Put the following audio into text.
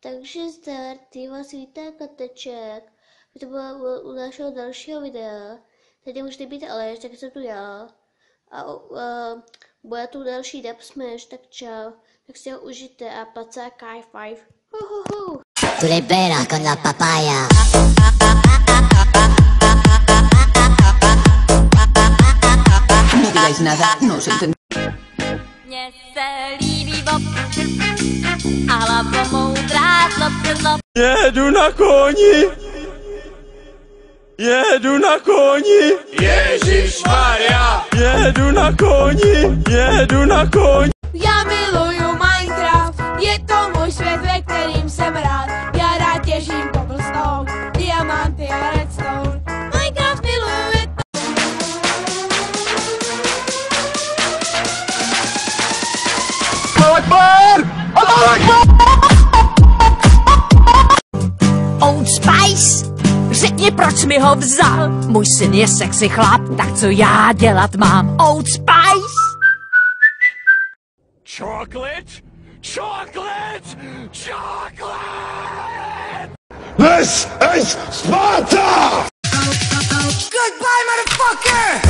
Takže zdar, ty vás vítá Kateček. To bylo u našeho dalšího videa. Tady můžete být Aleš, tak jsem tu já. A bude tu další Dub Smash, tak čau. Tak si ho užijte a pacák high five. Tu libera con la papaya. No digáis nada, no os entendí. Mně se líbí bob a hlava moudrá zlob. Jedu na koni! Jedu na koni! Ježišmarja! Jedu na koni! Jedu na koni! Já miluju Minecraft, je to můj svět, ve kterým jsem rád. Já rád těžím cobblestone, diamanty a redstone. Minecraft miluju, je to... Old Spice, řekni, proč mi ho vzal. Můj syn je sexy chlap, tak co já dělat mám? Old Spice! Chocolate! Chocolate! Chocolate! This is Sparta! Goodbye, motherfucker!